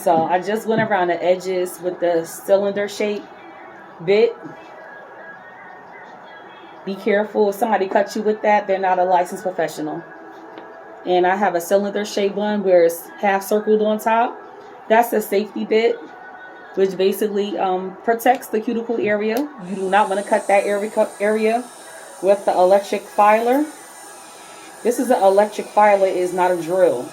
So I just went around the edges with the cylinder shape bit. Be careful if somebody cuts you with that, they're not a licensed professional. And I have a cylinder shaped one where it's half circled on top. That's a safety bit, which basically protects the cuticle area. You do not want to cut that area with the electric filer. This is an electric filer, it is not a drill.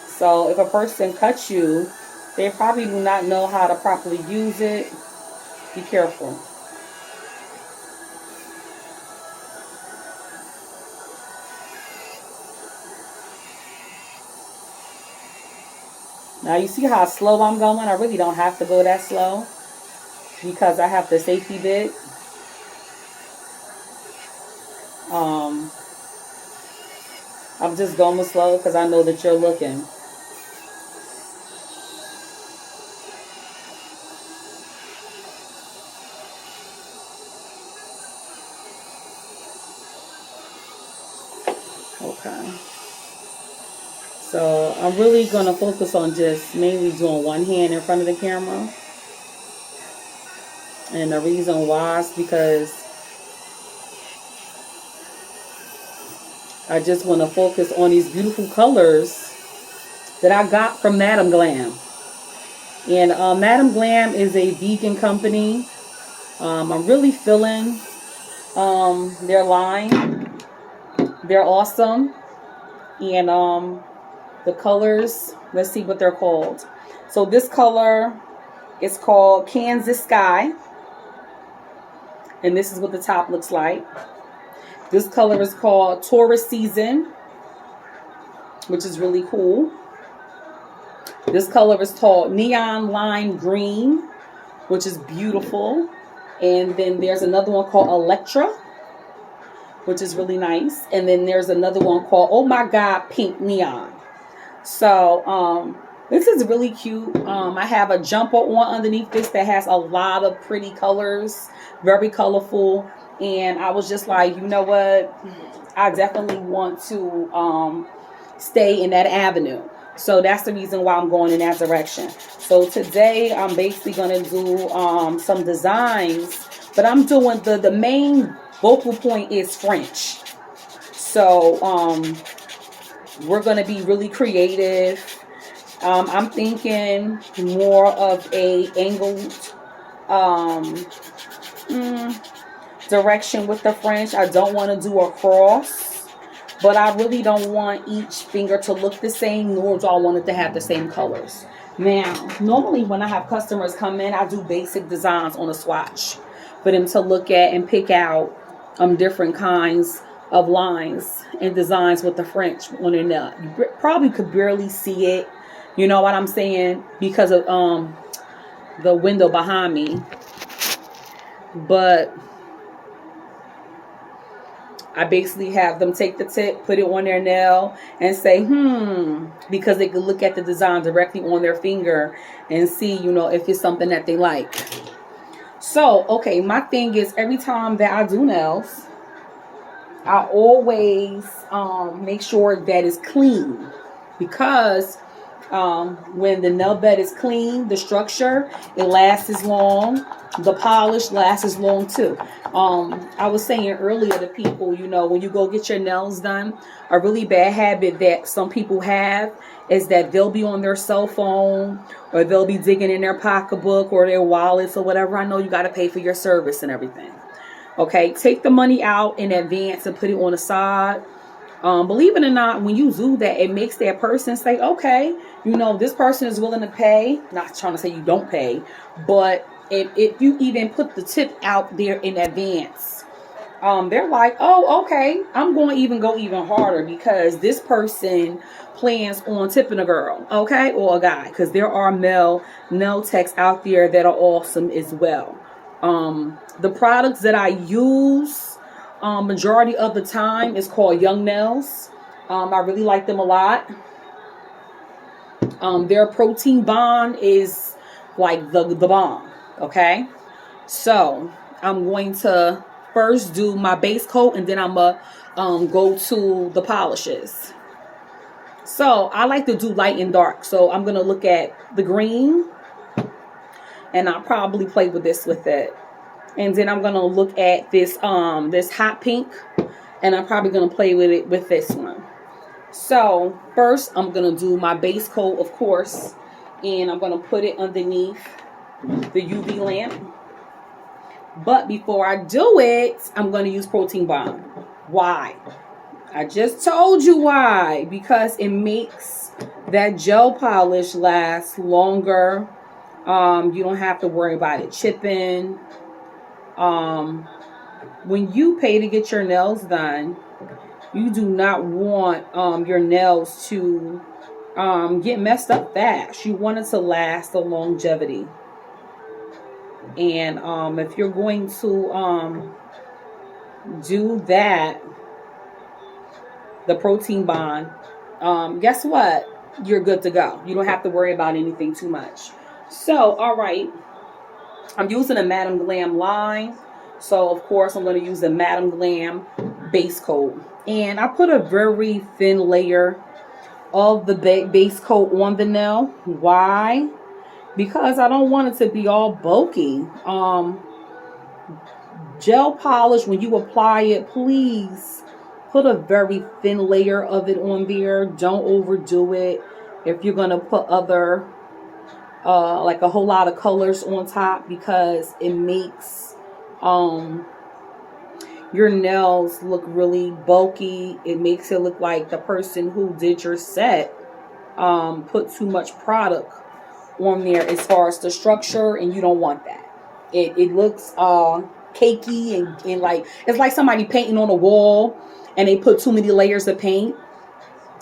So if a person cuts you, they probably do not know how to properly use it. Be careful. Now you see how slow I'm going? I really don't have to go that slow because I have the safety bit. I'm just going slow because I know that you're looking. Okay. So I'm really going to focus on just mainly doing one hand in front of the camera. And the reason why is because I just want to focus on these beautiful colors that I got from Madam Glam. And Madam Glam is a vegan company. I'm really feeling their line. They're awesome. And the colors, let's see what they're called. So this color is called Kansas Sky. And this is what the top looks like. This color is called Taurus Season, which is really cool. This color is called Neon Lime Green, which is beautiful. And then there's another one called Electra, which is really nice. And then there's another one called Oh My God Pink Neon. So this is really cute. I have a jumper on underneath this that has a lot of pretty colors, very colorful. And I was just like, you know what? I definitely want to stay in that avenue. So that's the reason why I'm going in that direction. So today I'm basically going to do some designs. But I'm doing the main focal point is French. So we're going to be really creative. I'm thinking more of a angled direction with the French. I don't want to do a cross, but I really don't want each finger to look the same, nor do I want it to have the same colors. Now, normally when I have customers come in, I do basic designs on a swatch for them to look at and pick out different kinds of lines and designs with the French on their nail. You probably could barely see it, you know what I'm saying, because of the window behind me. But I basically have them take the tip, put it on their nail, and say, because they could look at the design directly on their finger and see, you know, if it's something that they like. So, okay, my thing is every time that I do nails, I always make sure that it's clean. Because when the nail bed is clean, the structure, it lasts as long. The polish lasts as long too. I was saying earlier to people, you know, when you go get your nails done, a really bad habit that some people have is that they'll be on their cell phone or they'll be digging in their pocketbook or their wallets or whatever. I know you got to pay for your service and everything. Okay, take the money out in advance and put it on the side. Believe it or not, when you do that, it makes that person say, okay, you know, this person is willing to pay. Not trying to say you don't pay, but if you even put the tip out there in advance, they're like, oh, okay, I'm going to go even harder because this person plans on tipping a girl, okay, or a guy, because there are male nail techs out there that are awesome as well. The products that I use majority of the time is called Young Nails. I really like them a lot. Their protein bond is like the bomb. Okay, so I'm going to first do my base coat and then I'm gonna go to the polishes. So I like to do light and dark. So I'm going to look at the green, and I'll probably play with this with it. And then I'm going to look at this this hot pink, and I'm probably going to play with it with this one. So first I'm going to do my base coat, of course, and I'm going to put it underneath the UV lamp. But before I do it, I'm going to use Protein Bond. Why? I just told you why. Because it makes that gel polish last longer. You don't have to worry about it chipping. When you pay to get your nails done, you do not want your nails to get messed up fast. You want it to last a longevity. And if you're going to do that, the Protein Bond, guess what? You're good to go. You don't have to worry about anything too much. So, all right. I'm using a Madam Glam line. So, of course, I'm going to use the Madam Glam base coat. And I put a very thin layer of the base coat on the nail. Why? Because I don't want it to be all bulky. Gel polish, when you apply it, please put a very thin layer of it on there. Don't overdo it. If you're going to put other, like a whole lot of colors on top, because it makes your nails look really bulky. It makes it look like the person who did your set put too much product on there as far as the structure, and you don't want that. It looks cakey and like it's like somebody painting on a wall and they put too many layers of paint,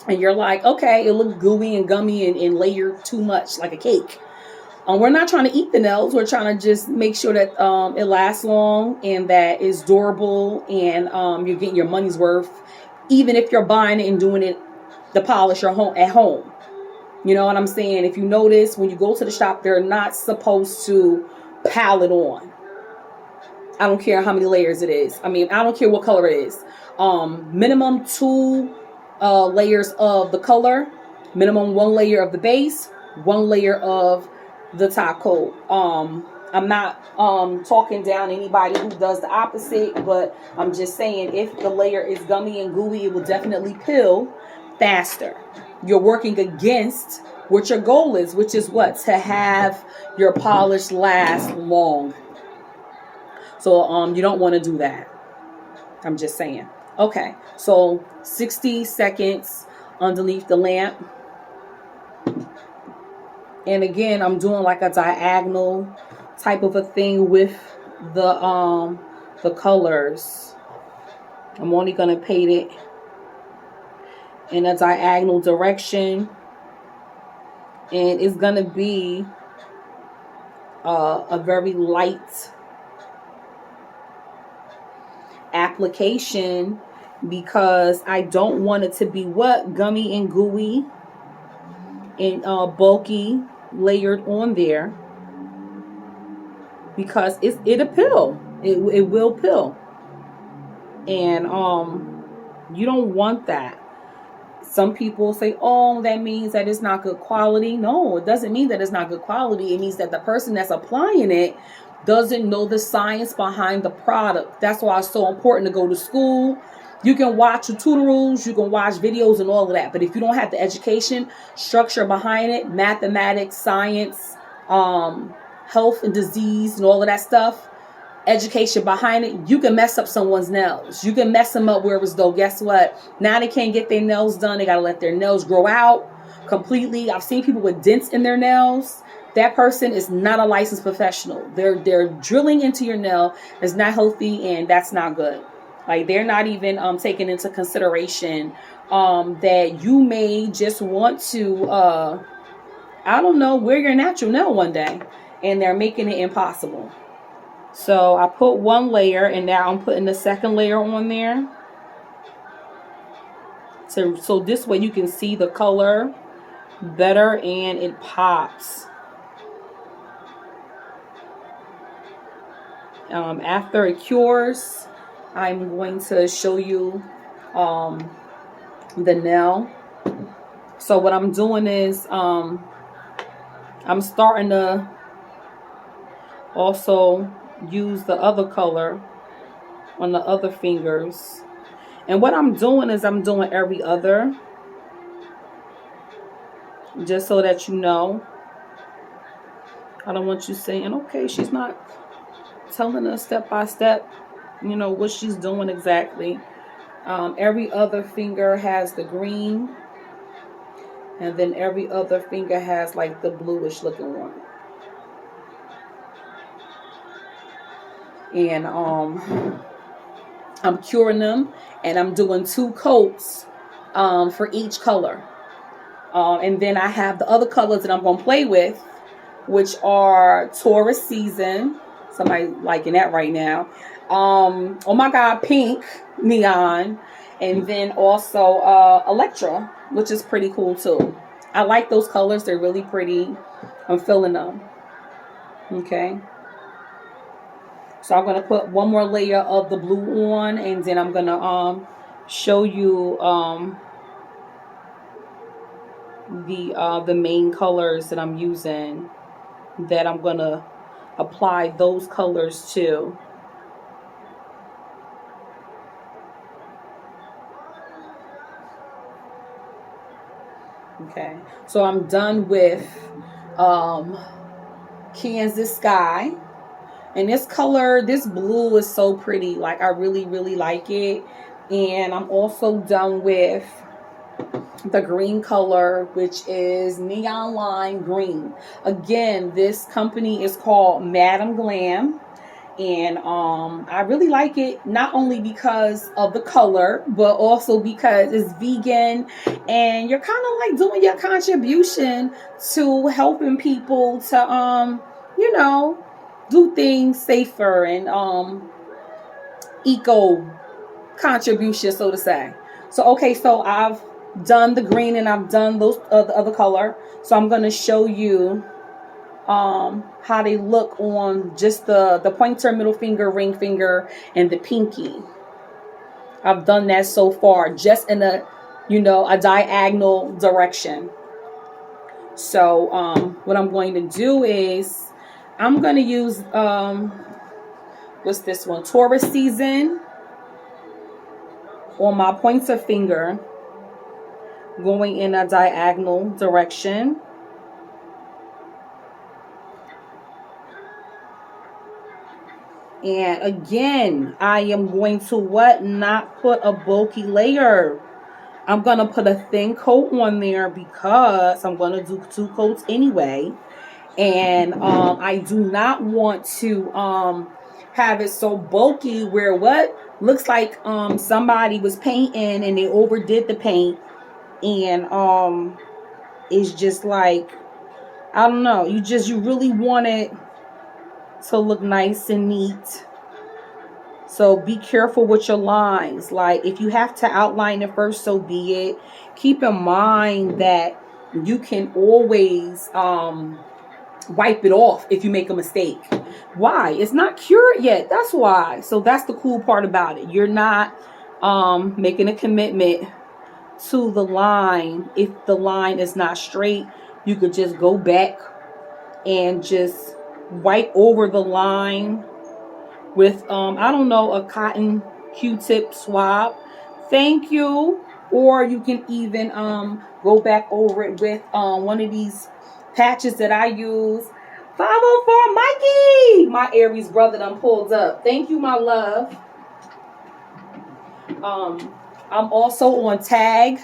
and you're like, okay, it looks gooey and gummy and layered too much like a cake. We're not trying to eat the nails. We're trying to just make sure that it lasts long and that it's durable, and you're getting your money's worth, even if you're buying it and doing it the polish at home. You know what I'm saying? If you notice, when you go to the shop, they're not supposed to pile it on. I don't care how many layers it is. I mean, I don't care what color it is. Minimum 2 layers of the color. Minimum 1 layer of the base. 1 layer of the top coat. I'm not talking down anybody who does the opposite, but I'm just saying if the layer is gummy and gooey, it will definitely peel faster. You're working against what your goal is, which is what? To have your polish last long. So you don't want to do that. I'm just saying. Okay, so 60 seconds underneath the lamp. And again, I'm doing like a diagonal type of a thing with the colors. I'm only going to paint it in a diagonal direction, and it's going to be a very light application, because I don't want it to be what? Gummy and gooey and bulky layered on there, because it'll peel. It will peel, and you don't want that. Some people say, oh, that means that it's not good quality. No, it doesn't mean that it's not good quality. It means that the person that's applying it doesn't know the science behind the product. That's why it's so important to go to school. You can watch tutorials, you can watch videos and all of that. But if you don't have the education, structure behind it, mathematics, science, health and disease and all of that stuff, education behind it, you can mess up someone's nails. You can mess them up where it's though. Guess what? Now they can't get their nails done. They got to let their nails grow out completely. I've seen people with dents in their nails. That person is not a licensed professional. They're drilling into your nail. It's not healthy, and that's not good. Like, they're not even taking into consideration that you may just want to, I don't know, wear your natural nail one day, and they're making it impossible. So I put 1 layer, and now I'm putting the second layer on there. So this way you can see the color better and it pops. After it cures, I'm going to show you the nail. So what I'm doing is I'm starting to also use the other color on the other fingers. And what I'm doing is I'm doing every other, just so that you know. I don't want you saying, okay, she's not telling us step by step, you know, what she's doing exactly. Every other finger has the green, and then every other finger has like the bluish looking one. And I'm curing them, and I'm doing 2 coats for each color. And then I have the other colors that I'm going to play with, which are Taurus Season. Somebody liking that right now. Oh my God, Pink Neon. And then also Electra, which is pretty cool too. I like those colors. They're really pretty. I'm feeling them. Okay. So I'm going to put one more layer of the blue on, and then I'm going to show you the main colors that I'm using, that I'm going to apply those colors to. Okay, so I'm done with Kansas Sky. And this color, this blue is so pretty. Like, I really, really like it. And I'm also done with the green color, which is Neon Lime Green. Again, this company is called Madam Glam. And I really like it, not only because of the color, but also because it's vegan, and you're kind of like doing your contribution to helping people to you know, do things safer and eco contribution, so to say. So okay, so I've done the green and I've done those the other color. So I'm going to show you how they look on just the pointer, middle finger, ring finger, and the pinky. I've done that so far, just in a, you know, a diagonal direction. So what I'm going to do is I'm going to use what's this one, Taurus Season, on my pointer finger, going in a diagonal direction. And again, I am going to not put a bulky layer. I'm going to put a thin coat on there because I'm going to do 2 coats anyway. And I do not want to have it so bulky where what looks like somebody was painting and they overdid the paint. And it's just like, I don't know, you really want it to look nice and neat. So be careful with your lines. Like, if you have to outline it first, so be it. Keep in mind that you can always wipe it off if you make a mistake. Why? It's not cured yet. That's why. So that's the cool part about it. You're not making a commitment to the line. If the line is not straight, you could just go back and just wipe over the line with I don't know, a cotton Q-tip swab. Thank you. Or you can even go back over it with one of these patches that I use. 504 Mikey, my Aries brother done pulled up. Thank you, my love. I'm also on tag.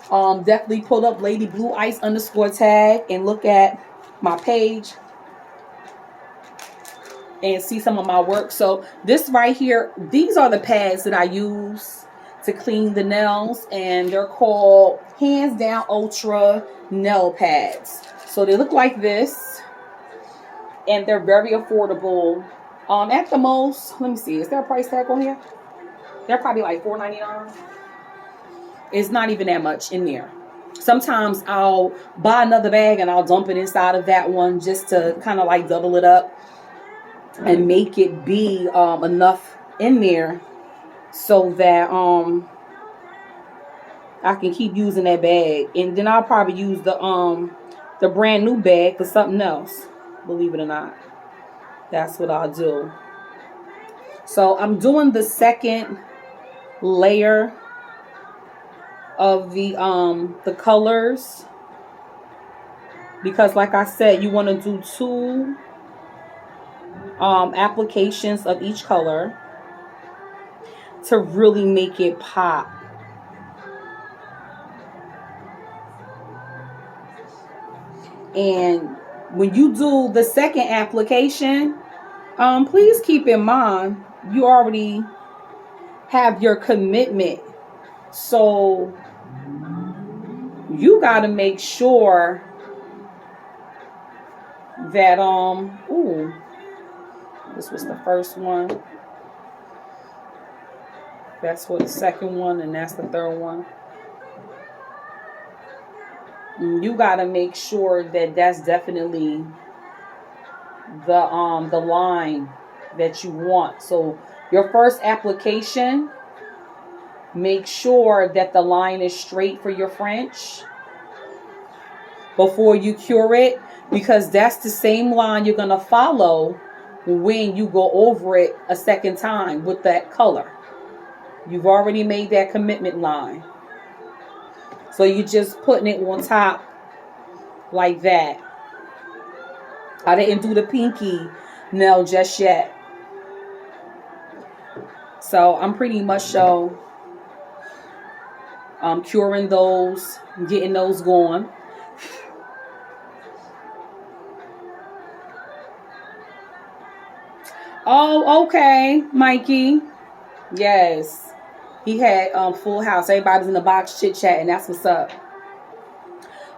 Definitely pull up Lady Blu Ice _tag and look at my page and see some of my work. So this right here, these are the pads that I use to clean the nails, and they're called Hands Down Ultra Nail Pads. So they look like this, and they're very affordable. At the most, let me see, is there a price tag on here? They're probably like $4.99. It's not even that much in there. Sometimes I'll buy another bag and I'll dump it inside of that one just to kind of like double it up and make it be enough in there so that I can keep using that bag, and then I'll probably use the brand new bag for something else. Believe it or not, that's what I'll do. So I'm doing the second layer of the colors, because like I said, you want to do two applications of each color to really make it pop. And when you do the second application, please keep in mind you already have your commitment, so you got to make sure that ooh, this was the first one, that's what the second one, and that's the third one. You got to make sure that that's definitely the line that you want. So your first application, make sure that the line is straight for your French before you cure it, because that's the same line you're going to follow when you go over it a second time with that color. You've already made that commitment line. So you're just putting it on top like that. I didn't do the pinky nail just yet. So I'm pretty much curing those, getting those going. Oh, okay, Mikey. Yes. He had Full House. Everybody was in the box chit-chatting. That's what's up.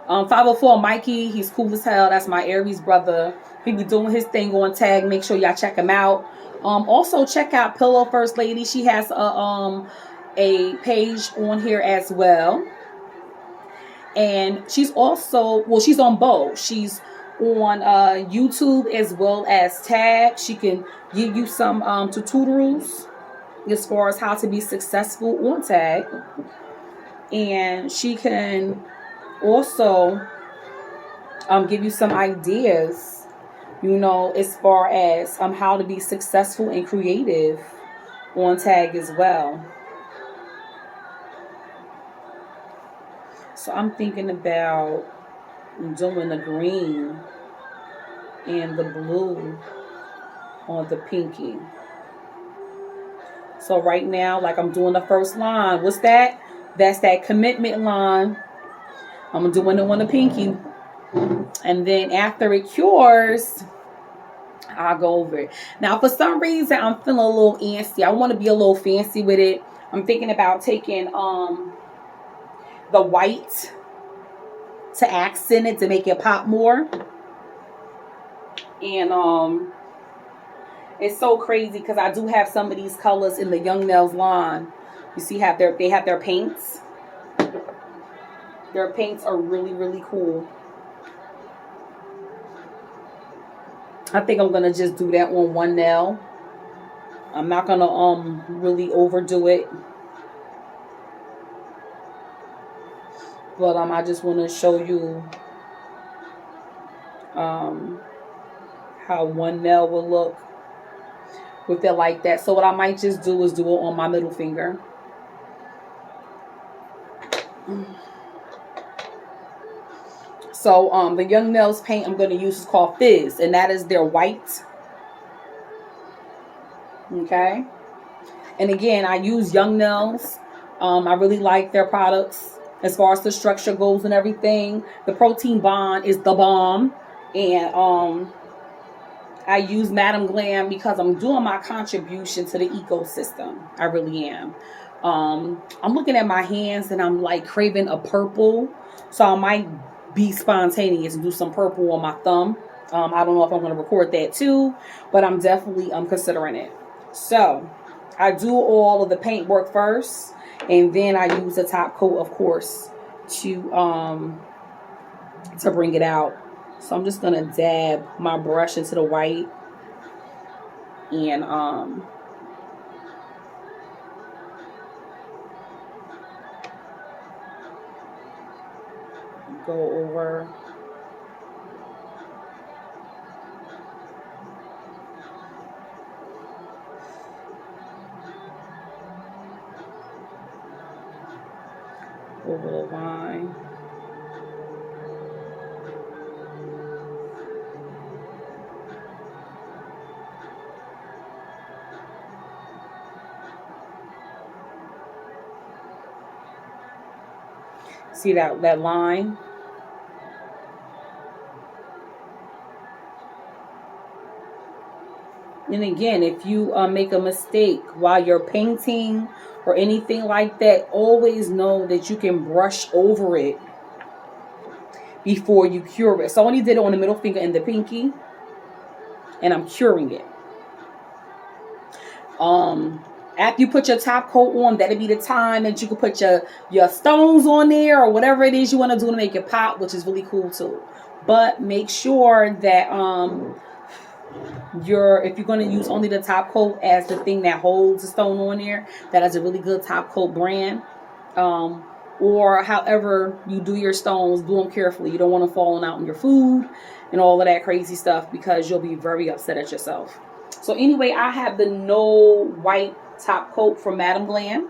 504 Mikey, he's cool as hell. That's my Aries brother. He be doing his thing on tag. Make sure y'all check him out. Also check out Pillow First Lady. She has a page on here as well. And she's also, well, she's on both. She's on YouTube as well as tag. She can give you some tutorials as far as how to be successful on tag. And she can also give you some ideas, you know, as far as how to be successful and creative on tag as well. So I'm thinking about doing the green and the blue on the pinky. So right now, like, I'm doing the first line. What's that? That's that commitment line. I'm doing it on the pinky. And then after it cures, I'll go over it. Now, for some reason, I'm feeling a little antsy. I want to be a little fancy with it. I'm thinking about taking the white to accent it to make it pop more. And it's so crazy because I do have some of these colors in the Young Nails line. You see, they have their paints. Their paints are really, really cool. I think I'm gonna just do that on one nail. I'm not gonna really overdo it. But I just want to show you how one nail will look with it like that. So what I might just do is do it on my middle finger. So the Young Nails paint I'm going to use is called Fizz, and that is their white. Okay. And again, I use Young Nails. I really like their products as far as the structure goes and everything. The Protein Bond is the bomb. And I use Madam Glam because I'm doing my contribution to the ecosystem. I really am. I'm looking at my hands and I'm like craving a purple. So I might be spontaneous and do some purple on my thumb. I don't know if I'm going to record that too, but I'm definitely considering it. So I do all of the paint work first, and then I use the top coat, of course, to bring it out. So I'm just gonna dab my brush into the white, and go over. Over the line. See that line? And again, if you make a mistake while you're painting or anything like that, always know that you can brush over it before you cure it. So I only did it on the middle finger and the pinky, and I'm curing it. After you put your top coat on, that'll be the time that you can put your stones on there or whatever it is you want to do to make it pop, which is really cool too. But make sure that if you're going to use only the top coat as the thing that holds the stone on there, that is a really good top coat brand. Or however you do your stones, do them carefully. You don't want them falling out in your food and all of that crazy stuff, because you'll be very upset at yourself. So anyway, I have the No White top coat from Madam Glam.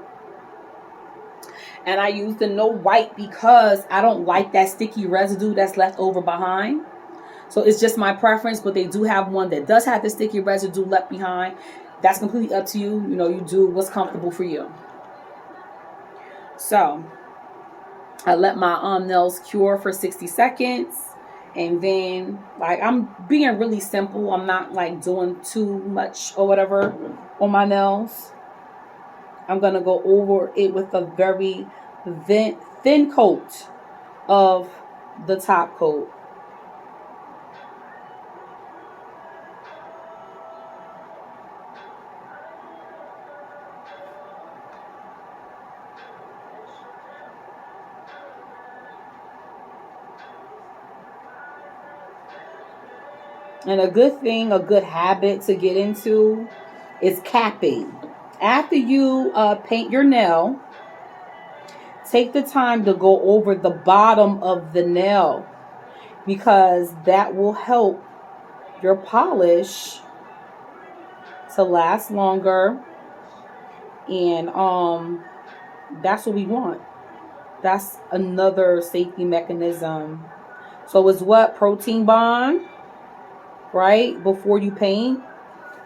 And I use the No White because I don't like that sticky residue that's left over behind. So it's just my preference, but they do have one that does have the sticky residue left behind. That's completely up to you. You know, you do what's comfortable for you. So I let my nails cure for 60 seconds. And then, like, I'm being really simple. I'm not, like, doing too much or whatever on my nails. I'm going to go over it with a very thin coat of the top coat. And a good thing, a good habit to get into is capping. After you paint your nail, take the time to go over the bottom of the nail, because that will help your polish to last longer. And that's what we want. That's another safety mechanism. So it's what? Protein bond, right, before you paint.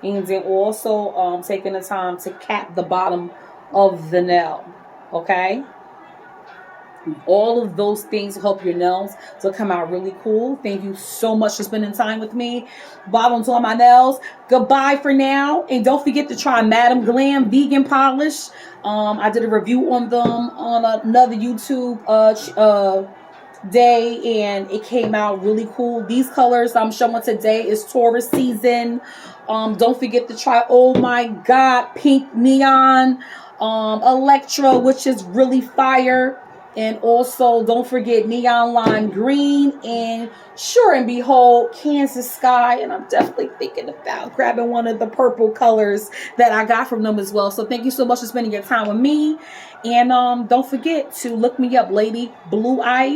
And then also taking the time to cap the bottom of the nail. Okay? All of those things help your nails to come out really cool. Thank you so much for spending time with me. Bottoms on my nails. Goodbye for now. And don't forget to try Madam Glam Vegan Polish. I did a review on them on another YouTube day, and it came out really cool. These colors I'm showing today is Taurus season. Don't forget to try, oh my god, Pink Neon, Electra, which is really fire. And also don't forget Neon Lime Green, and sure and behold, Kansas Sky. And I'm definitely thinking about grabbing one of the purple colors that I got from them as well. So thank you so much for spending your time with me. And don't forget to look me up, lady. Blu Ice.